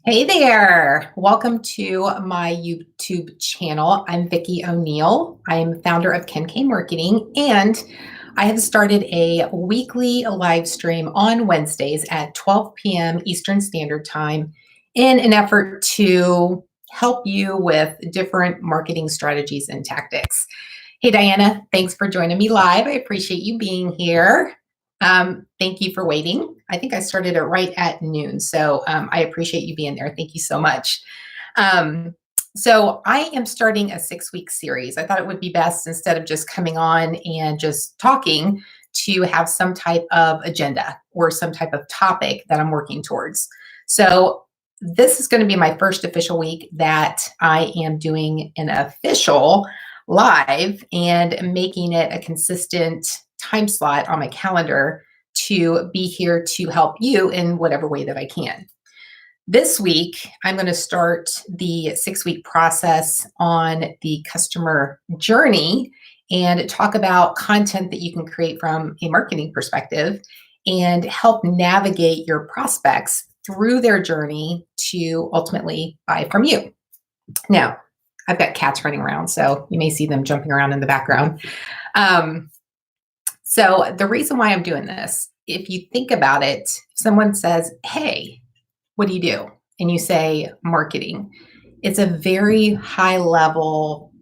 Hey there. Welcome to my YouTube channel. I'm Vicki O'Neill. I'm founder of KenKay Marketing, and I have started a weekly live stream on Wednesdays at 12 p.m. Eastern Standard Time in an effort to help you with different marketing strategies and tactics. Hey, Diana, thanks for joining me live. I appreciate you being here. Thank you for waiting. I think I started it right at noon, so I appreciate you being there. Thank you so much. So I am starting a 6-week series. I thought it would be best, instead of just coming on and just talking, to have some type of agenda or some type of topic that I'm working towards. So this is going to be my first official week that I am doing an official live and making it a consistent time slot on my calendar to be here to help you in whatever way that I can. This week, I'm going to start the 6-week process on the customer journey and talk about content that you can create from a marketing perspective and help navigate your prospects through their journey to ultimately buy from you. Now, I've got cats running around, so you may see them jumping around in the background. So the reason why I'm doing this, if you think about it, if someone says, hey, what do you do? And you say marketing, it's a very high level,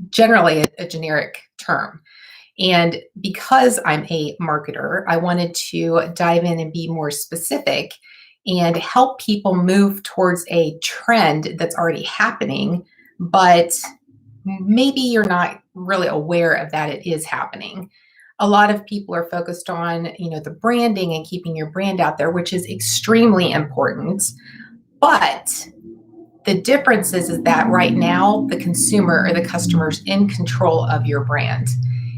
generally a generic term. And because I'm a marketer, I wanted to dive in and be more specific and help people move towards a trend that's already happening, but maybe you're not really aware of that it is happening. A lot of people are focused on, the branding and keeping your brand out there, which is extremely important. But the difference is that right now, the consumer or the customer's in control of your brand.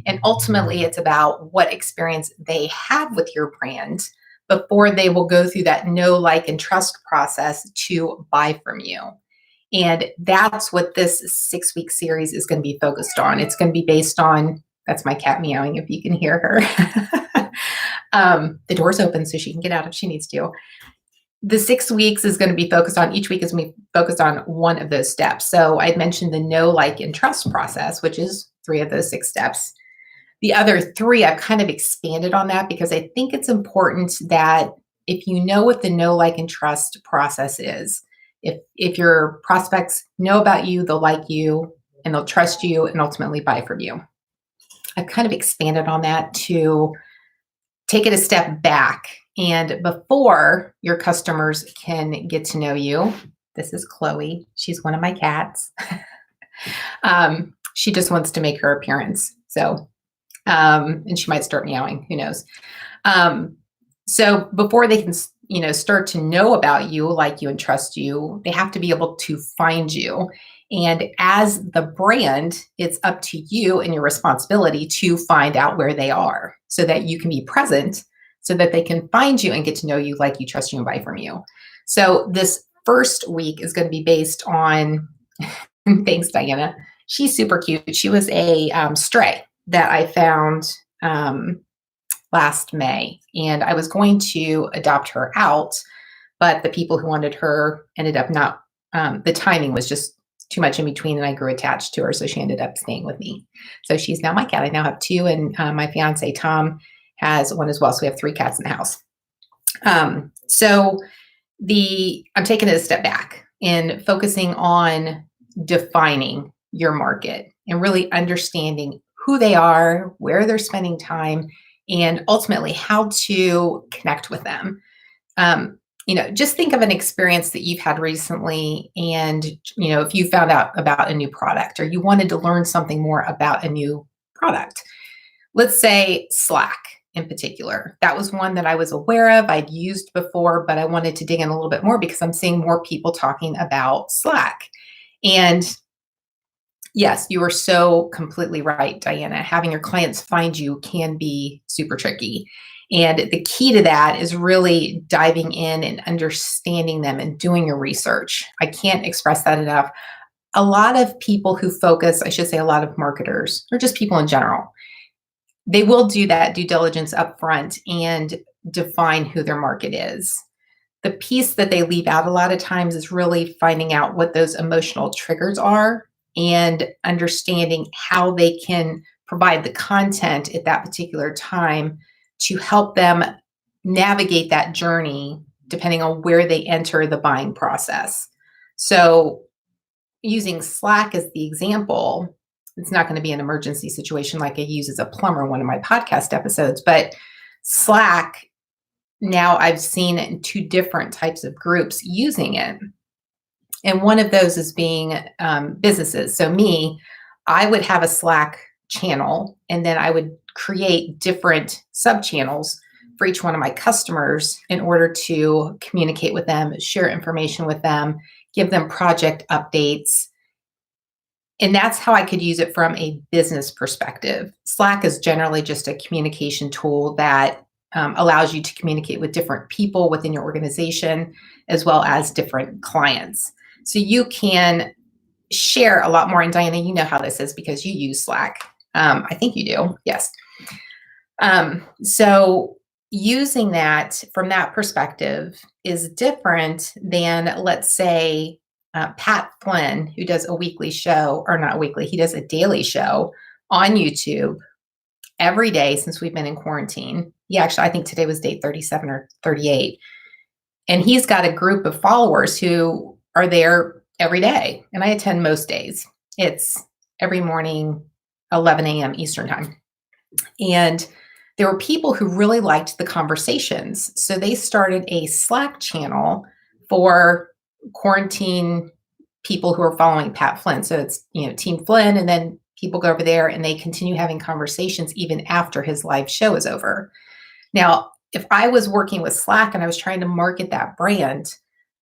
And ultimately, it's about what experience they have with your brand before they will go through that know, like, and trust process to buy from you. And that's what this 6-week series is going to be focused on. It's going to be based on, that's my cat meowing if you can hear her. The door's open so she can get out if she needs to. The 6 weeks is going to be focused on, each week is going to be focused on one of those steps. So I mentioned the know, like, and trust process, which is 3 of those 6 steps. The other 3, I've kind of expanded on that because I think it's important that if you know what the know, like, and trust process is, if your prospects know about you, they'll like you, and they'll trust you, and ultimately buy from you. I've kind of expanded on that to take it a step back. And before your customers can get to know you, this is Chloe. She's one of my cats. She just wants to make her appearance. So, and she might start meowing, who knows? So before they can, start to know about you, like you, and trust you, they have to be able to find you. And as the brand, it's up to you and your responsibility to find out where they are so that you can be present, so that they can find you and get to know you, like you, trust you, and buy from you. So this first week is going to be based on, thanks, Diana. She's super cute. She was a stray that I found last May, and I was going to adopt her out, but the people who wanted her ended up not, the timing was just too much in between, and I grew attached to her, so she ended up staying with me. So she's now my cat. I now have 2, and my fiance, Tom, has 1 as well, so we have 3 cats in the house. So I'm taking it a step back and focusing on defining your market and really understanding who they are, where they're spending time, and ultimately how to connect with them. Just think of an experience that you've had recently, and, if you found out about a new product or you wanted to learn something more about a new product. Let's say Slack in particular. That was one that I was aware of, I'd used before, but I wanted to dig in a little bit more because I'm seeing more people talking about Slack. And yes, you are so completely right, Diana. Having your clients find you can be super tricky. And the key to that is really diving in and understanding them and doing your research. I can't express that enough. A lot of people who focus, I should say a lot of marketers, or just people in general, they will do that due diligence up front and define who their market is. The piece that they leave out a lot of times is really finding out what those emotional triggers are and understanding how they can provide the content at that particular time to help them navigate that journey depending on where they enter the buying process. So, using Slack as the example, it's not going to be an emergency situation like I use as a plumber in one of my podcast episodes, but Slack, now I've seen two different types of groups using it. And one of those is being businesses. So me, I would have a Slack channel, and then I would create different sub channels for each one of my customers in order to communicate with them, share information with them, give them project updates. And that's how I could use it from a business perspective. Slack is generally just a communication tool that allows you to communicate with different people within your organization, as well as different clients. So you can share a lot more. And Diana, you know how this is because you use Slack. I think you do. Yes. So using that from that perspective is different than, let's say, Pat Flynn, who does a weekly show, or not weekly, he does a daily show on YouTube every day since we've been in quarantine. He actually, I think today was day 37 or 38. And he's got a group of followers who are there every day. And I attend most days. It's every morning, 11 a.m. Eastern time. And there were people who really liked the conversations. So they started a Slack channel for quarantine people who are following Pat Flynn. So it's, Team Flynn, and then people go over there and they continue having conversations even after his live show is over. Now, if I was working with Slack and I was trying to market that brand,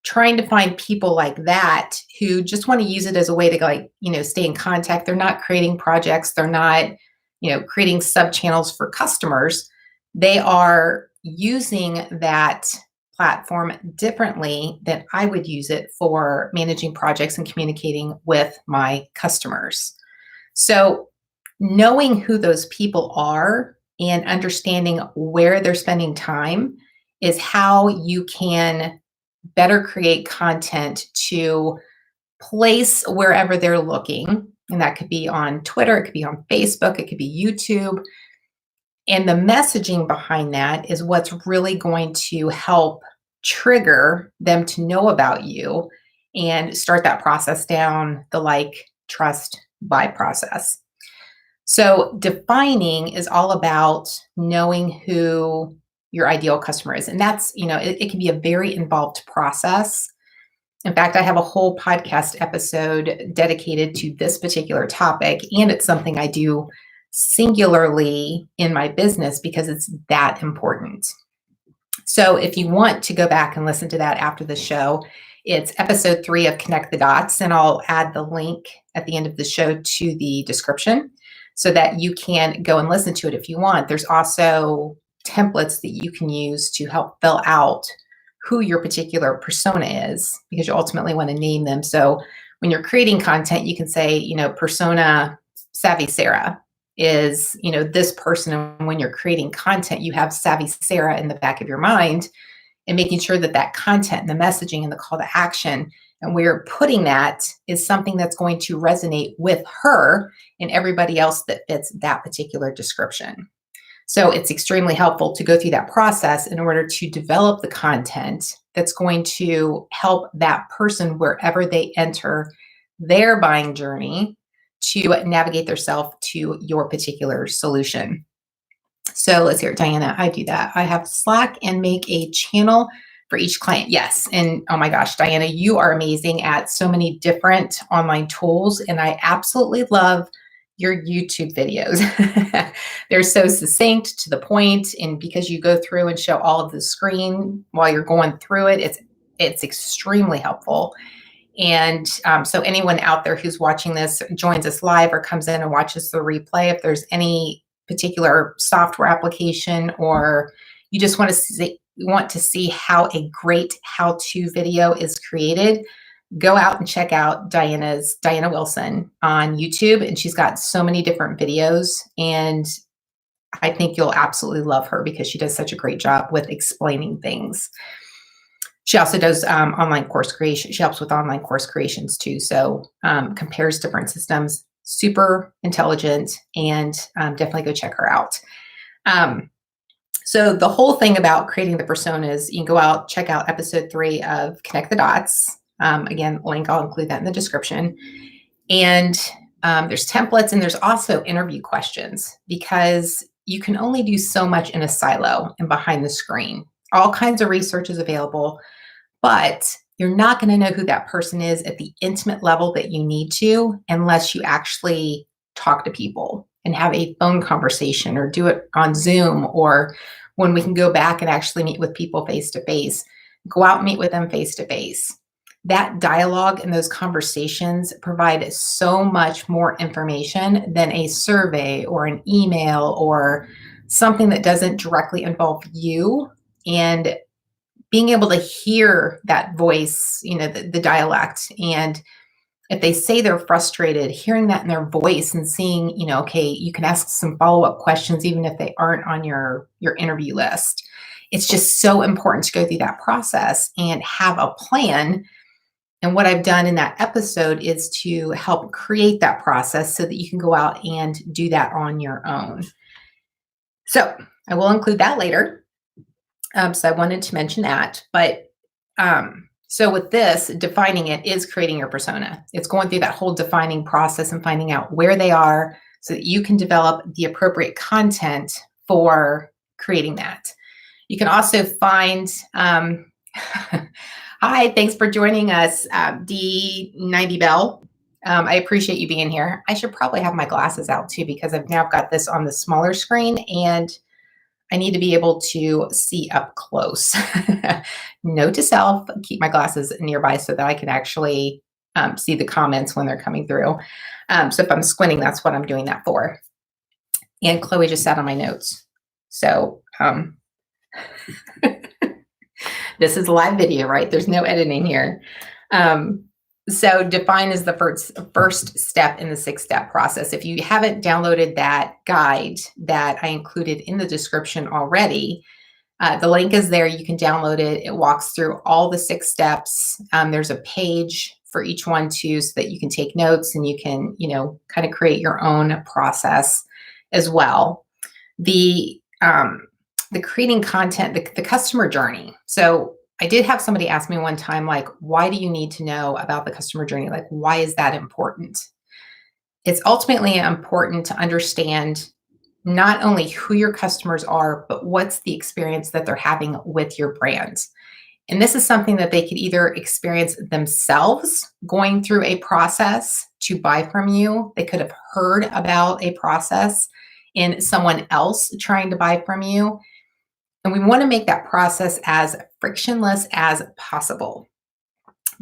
trying to find people like that who just want to use it as a way to stay in contact. They're not creating projects. They're not, creating sub channels for customers. They are using that platform differently than I would use it for managing projects and communicating with my customers. So knowing who those people are and understanding where they're spending time is how you can better create content to place wherever they're looking. And that could be on Twitter, it could be on Facebook, it could be YouTube. And the messaging behind that is what's really going to help trigger them to know about you and start that process down the like, trust, buy process. So defining is all about knowing who your ideal customer is. And that's, it can be a very involved process. In fact, I have a whole podcast episode dedicated to this particular topic, and it's something I do singularly in my business because it's that important. So if you want to go back and listen to that after the show, it's episode 3 of Connect the Dots, and I'll add the link at the end of the show to the description so that you can go and listen to it if you want. There's also templates that you can use to help fill out who your particular persona is, because you ultimately want to name them. So when you're creating content, you can say, persona Savvy Sarah is, this person. And when you're creating content, you have Savvy Sarah in the back of your mind, and making sure that that content and the messaging and the call to action and where you're putting that is something that's going to resonate with her and everybody else that fits that particular description. So it's extremely helpful to go through that process in order to develop the content that's going to help that person wherever they enter their buying journey to navigate themselves to your particular solution. So let's hear it, Diana. I do that. I have Slack and make a channel for each client. Yes. And oh my gosh, Diana, you are amazing at so many different online tools. And I absolutely love your YouTube videos. They're so succinct, to the point, and because you go through and show all of the screen while you're going through it, it's extremely helpful. And so anyone out there who's watching this, joins us live or comes in and watches the replay, if there's any particular software application or you just want to see how a great how-to video is created, go out and check out Diana Wilson on YouTube. And she's got so many different videos. And I think you'll absolutely love her because she does such a great job with explaining things. She also does online course creation. She helps with online course creations too. So compares different systems, super intelligent, and definitely go check her out. So the whole thing about creating the personas, you can go out, check out episode 3 of Connect the Dots. Again, link, I'll include that in the description. And there's templates, and there's also interview questions, because you can only do so much in a silo and behind the screen. All kinds of research is available, but you're not going to know who that person is at the intimate level that you need to unless you actually talk to people and have a phone conversation, or do it on Zoom, or when we can go back and actually meet with people face to face, go out and meet with them face to face. That dialogue and those conversations provide so much more information than a survey or an email or something that doesn't directly involve you. And being able to hear that voice, the dialect, and if they say they're frustrated, hearing that in their voice and seeing, okay, you can ask some follow-up questions even if they aren't on your interview list. It's just so important to go through that process and have a plan. And what I've done in that episode is to help create that process so that you can go out and do that on your own. So I will include that later. So I wanted to mention that. But so with this, defining it is creating your persona. It's going through that whole defining process and finding out where they are so that you can develop the appropriate content for creating that. You can also find, hi, thanks for joining us, D90 Bell. I appreciate you being here. I should probably have my glasses out too, because I've now got this on the smaller screen and I need to be able to see up close. Note to self, keep my glasses nearby so that I can actually see the comments when they're coming through. So if I'm squinting, that's what I'm doing that for. And Chloe just sat on my notes. So this is a live video, right? There's no editing here. So define is the first step in the 6-step process. If you haven't downloaded that guide that I included in the description already, the link is there. You can download it. It walks through all the 6 steps. There's a page for each one too, so that you can take notes and you can, kind of create your own process as well. The creating content, the customer journey. So I did have somebody ask me one time, like, why do you need to know about the customer journey? Like, why is that important? It's ultimately important to understand not only who your customers are, but what's the experience that they're having with your brand. And this is something that they could either experience themselves going through a process to buy from you. They could have heard about a process in someone else trying to buy from you. And we want to make that process as frictionless as possible,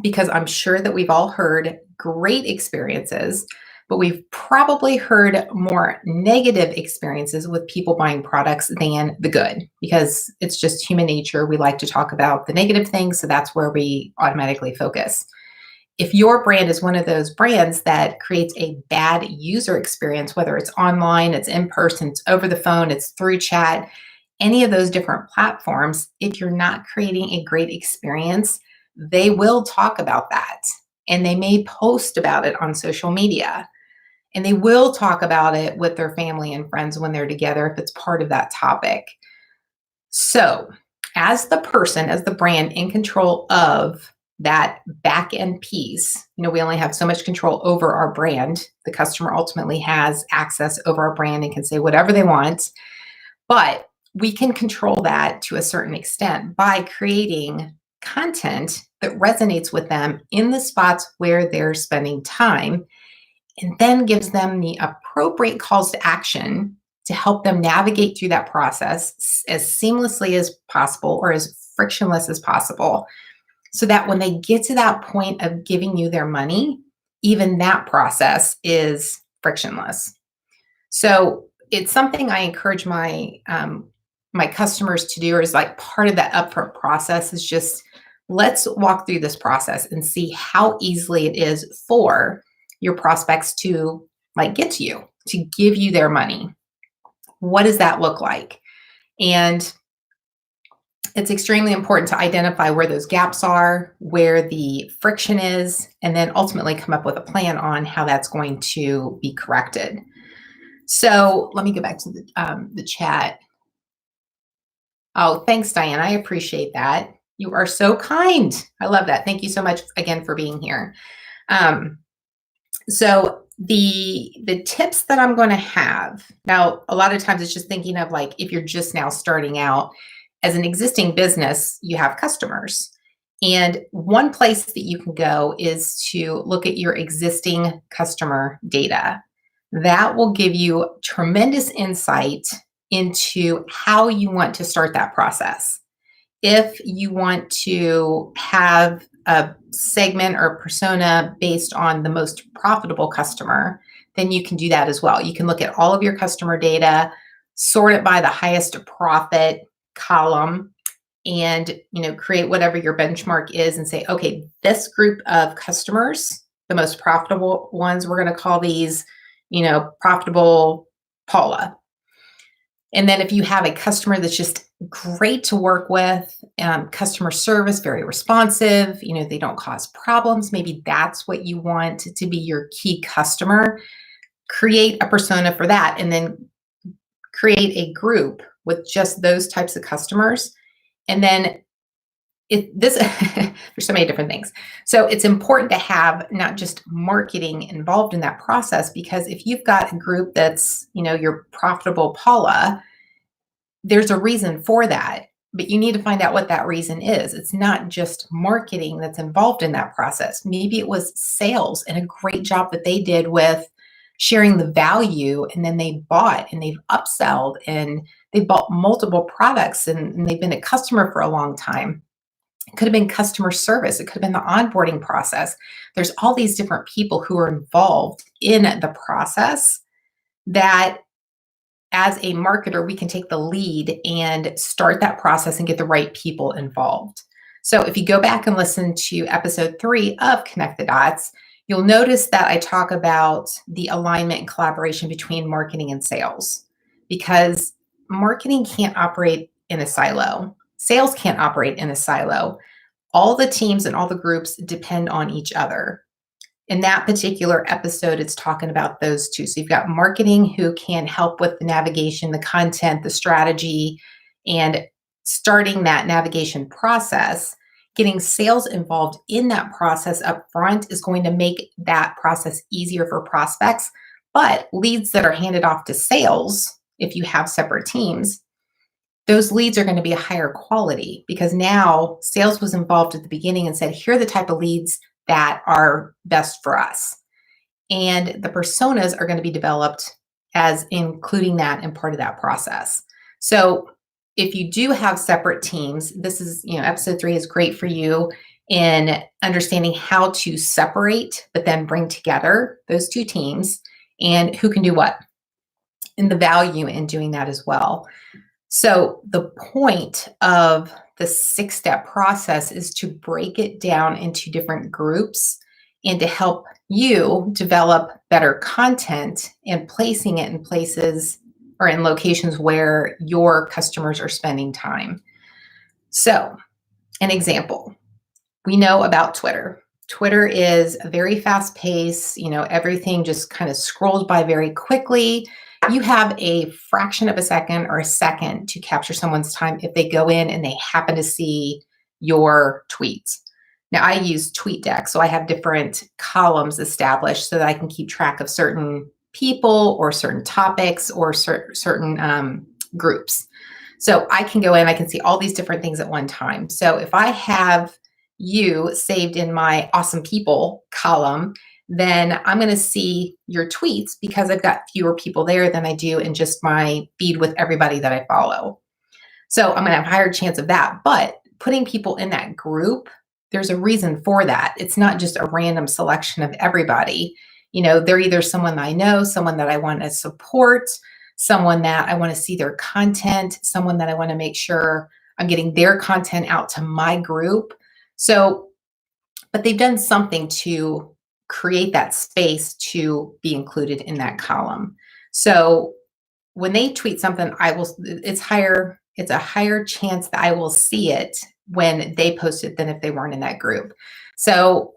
because I'm sure that we've all heard great experiences, but we've probably heard more negative experiences with people buying products than the good, because it's just human nature. We like to talk about the negative things, so that's where we automatically focus. If your brand is one of those brands that creates a bad user experience, whether it's online, it's in person, it's over the phone, it's through chat, any of those different platforms, if you're not creating a great experience, they will talk about that. And they may post about it on social media. And they will talk about it with their family and friends when they're together if it's part of that topic. So as the person, as the brand in control of that back end piece, we only have so much control over our brand. The customer ultimately has access over our brand and can say whatever they want. But we can control that to a certain extent by creating content that resonates with them in the spots where they're spending time, and then gives them the appropriate calls to action to help them navigate through that process as seamlessly as possible, or as frictionless as possible, so that when they get to that point of giving you their money, even that process is frictionless. So it's something I encourage my customers to do, or is like part of that upfront process, is just, let's walk through this process and see how easily it is for your prospects to get to you, to give you their money. What does that look like? And It's extremely important to identify where those gaps are, where the friction is, and then ultimately come up with a plan on how that's going to be corrected. So let me go back to the chat. Oh, thanks, Diane. I appreciate that. You are so kind. I love that. Thank you so much again for being here. So the tips that I'm going to have now, a lot of times it's just thinking of like, if you're just now starting out as an existing business, you have customers. And one place that you can go is to look at your existing customer data. That will give you tremendous insight into how you want to start that process. If you want to have a segment or persona based on the most profitable customer, then you can do that as well. You can look at all of your customer data, sort it by the highest profit column, and create whatever your benchmark is and say, okay, this group of customers, the most profitable ones, we're going to call these, profitable Paula. And then if you have a customer that's just great to work with, customer service, very responsive, they don't cause problems, maybe that's what you want to be your key customer. Create a persona for that, and then create a group with just those types of customers. And then there's so many different things. So it's important to have not just marketing involved in that process, because if you've got a group that's, your profitable Paula, there's a reason for that, but you need to find out what that reason is. It's not just marketing that's involved in that process. Maybe it was sales and a great job that they did with sharing the value, and then they bought and they've upselled and they bought multiple products and they've been a customer for a long time. It could have been customer service. It could have been the onboarding process. There's all these different people who are involved in the process that, as a marketer, we can take the lead and start that process and get the right people involved. So if you go back and listen to episode 3 of Connect the Dots, you'll notice that I talk about the alignment and collaboration between marketing and sales, because marketing can't operate in a silo. Sales can't operate in a silo. All the teams and all the groups depend on each other. In that particular episode, it's talking about those two. So you've got marketing, who can help with the navigation, the content, the strategy, and starting that navigation process. Getting sales involved in that process up front is going to make that process easier for prospects. But leads that are handed off to sales, if you have separate teams, those leads are going to be a higher quality, because now sales was involved at the beginning and said, here are the type of leads that are best for us. And the personas are going to be developed as including that in part of that process. So if you do have separate teams, this is, episode 3 is great for you in understanding how to separate, but then bring together those two teams and who can do what, and the value in doing that as well. So the point of the 6-step process is to break it down into different groups and to help you develop better content and placing it in places or in locations where your customers are spending time. So, an example, we know about Twitter. Twitter is a very fast pace, everything just kind of scrolls by very quickly. You have a fraction of a second or a second to capture someone's time if they go in and they happen to see your tweets. Now, I use TweetDeck, so I have different columns established so that I can keep track of certain people or certain topics or certain groups. So I can go in, I can see all these different things at one time. So if I have you saved in my awesome people column, then I'm going to see your tweets because I've got fewer people there than I do in just my feed with everybody that I follow. So I'm going to have a higher chance of that. But putting people in that group, there's a reason for that. It's not just a random selection of everybody. They're either someone that I know, someone that I want to support, someone that I want to see their content, someone that I want to make sure I'm getting their content out to my group. So, but they've done something to create that space to be included in that column. So when they tweet something, it's higher it's a higher chance that I will see it when they post it than if they weren't in that group. So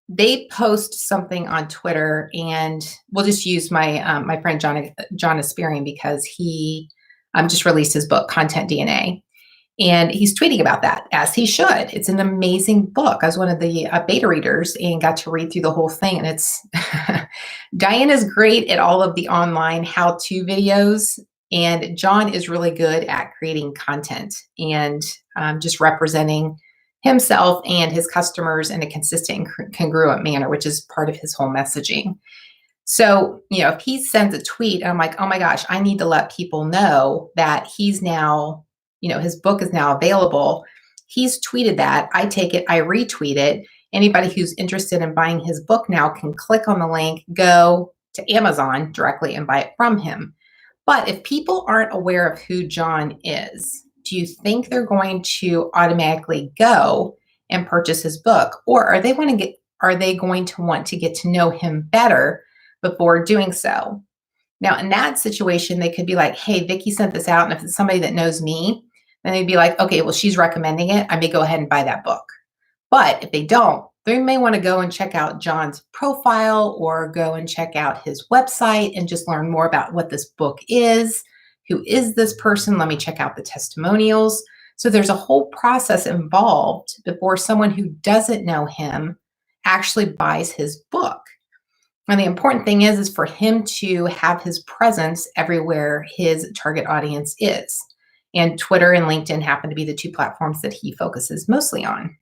they post something on Twitter, and we'll just use my my friend John Asperian, because he just released his book Content DNA, and he's tweeting about that, as he should. It's an amazing book. I was one of the beta readers and got to read through the whole thing, and it's Diane is great at all of the online how-to videos, and John is really good at creating content and just representing himself and his customers in a consistent and congruent manner, which is part of his whole messaging. So, if he sends a tweet, I'm like, oh my gosh, I need to let people know that he's now, his book is now available. He's tweeted that. I take it, I retweet it. Anybody who's interested in buying his book now can click on the link, go to Amazon directly and buy it from him. But if people aren't aware of who John is, do you think they're going to automatically go and purchase his book? Or are they going to want to get to know him better before doing so? Now, in that situation, they could be like, hey, Vicki sent this out. And if it's somebody that knows me, then they'd be like, okay, well, she's recommending it. I may go ahead and buy that book. But if they don't, they may want to go and check out John's profile or go and check out his website and just learn more about what this book is. Who is this person? Let me check out the testimonials. So there's a whole process involved before someone who doesn't know him actually buys his book. And the important thing is for him to have his presence everywhere his target audience is. And Twitter and LinkedIn happen to be the two platforms that he focuses mostly on,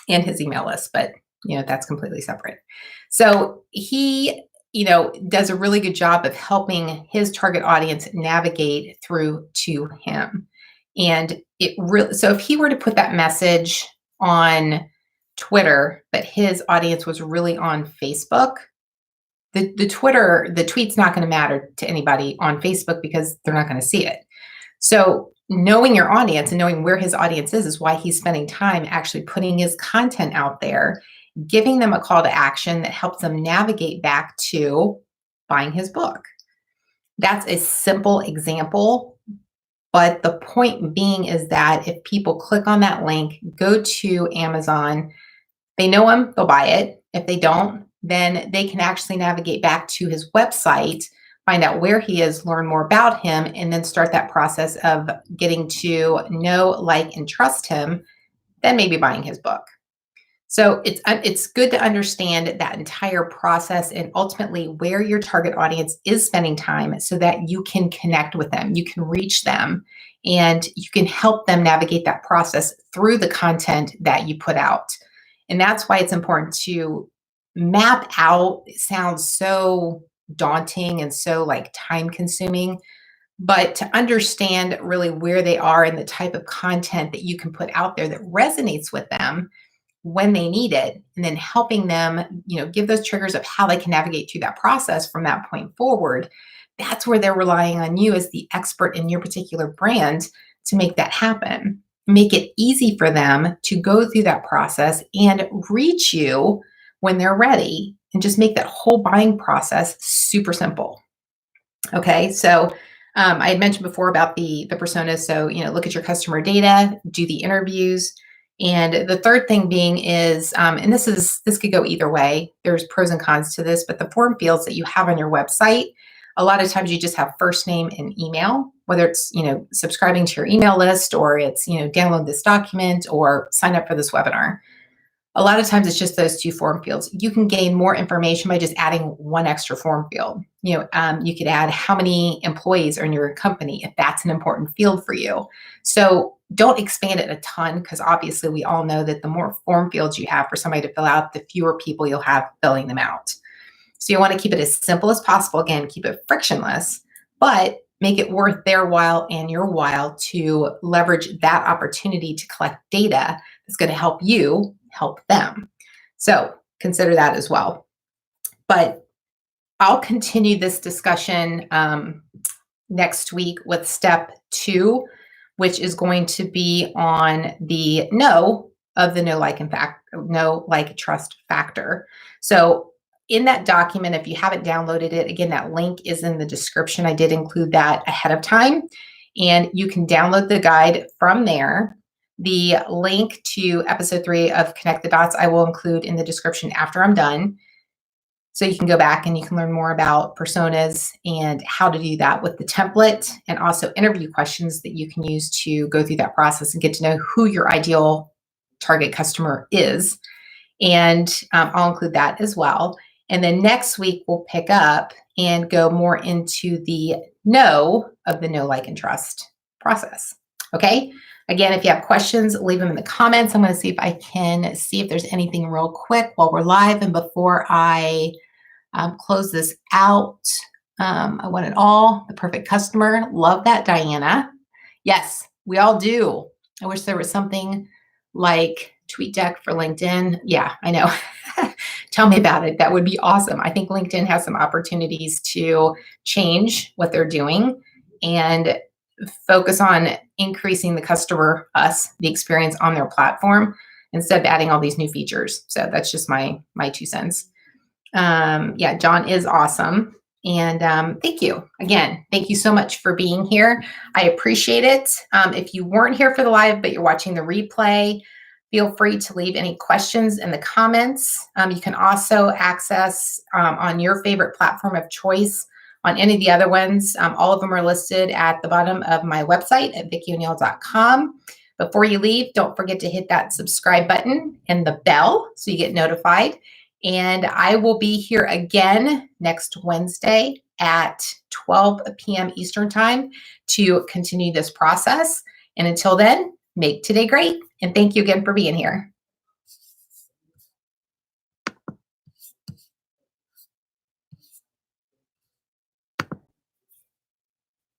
and his email list, but that's completely separate. So he, does a really good job of helping his target audience navigate through to him. And so if he were to put that message on Twitter, but his audience was really on Facebook, the tweet's not going to matter to anybody on Facebook because they're not going to see it. So knowing your audience and knowing where his audience is why he's spending time actually putting his content out there, giving them a call to action that helps them navigate back to buying his book. That's a simple example, but the point being is that if people click on that link, go to Amazon, they know him, they'll buy it. If they don't, then they can actually navigate back to his website, find out where he is, learn more about him, and then start that process of getting to know, like, and trust him, then maybe buying his book. So it's good to understand that entire process and ultimately where your target audience is spending time so that you can connect with them, you can reach them, and you can help them navigate that process through the content that you put out. And that's why it's important to map out. It sounds so daunting and so like time consuming, but to understand really where they are and the type of content that you can put out there that resonates with them when they need it, and then helping them, give those triggers of how they can navigate through that process from that point forward. That's where they're relying on you as the expert in your particular brand to make that happen. Make it easy for them to go through that process and reach you when they're ready, and just make that whole buying process super simple. Okay, so I had mentioned before about the personas. So, look at your customer data, do the interviews. And the third thing being is, and this could go either way. There's pros and cons to this, but the form fields that you have on your website, a lot of times you just have first name and email, whether it's, subscribing to your email list, or it's, download this document or sign up for this webinar. A lot of times it's just those two form fields. You can gain more information by just adding one extra form field. You could add how many employees are in your company if that's an important field for you. So don't expand it a ton, because obviously we all know that the more form fields you have for somebody to fill out, the fewer people you'll have filling them out. So you want to keep it as simple as possible. Again, keep it frictionless, but make it worth their while and your while to leverage that opportunity to collect data that's going to help you help them. So consider that as well. But I'll continue this discussion next week with step 2, which is going to be on the know of the know, like, trust factor. So in that document, if you haven't downloaded it, again, that link is in the description. I did include that ahead of time. and you can download the guide from there. The link to episode 3 of Connect the Dots I will include in the description after I'm done. So you can go back and you can learn more about personas and how to do that with the template, and also interview questions that you can use to go through that process and get to know who your ideal target customer is. And I'll include that as well. And then next week, we'll pick up and go more into the know of the know, like, and trust process. Okay. Again, if you have questions, leave them in the comments. I'm going to see if I can see if there's anything real quick while we're live. And before I close this out, I want it all. The perfect customer. Love that, Diana. Yes, we all do. I wish there was something like TweetDeck for LinkedIn. Yeah, I know. Tell me about it. That would be awesome. I think LinkedIn has some opportunities to change what they're doing and focus on increasing the customer, the experience on their platform, instead of adding all these new features. So that's just my 2 cents. Yeah, John is awesome. And thank you. Again, thank you so much for being here. I appreciate it. If you weren't here for the live, but you're watching the replay, feel free to leave any questions in the comments. You can also access on your favorite platform of choice on any of the other ones. All of them are listed at the bottom of my website at VickiO'Neill.com. Before you leave, don't forget to hit that subscribe button and the bell so you get notified. And I will be here again next Wednesday at 12 p.m. Eastern Time to continue this process. And until then, make today great. And thank you again for being here.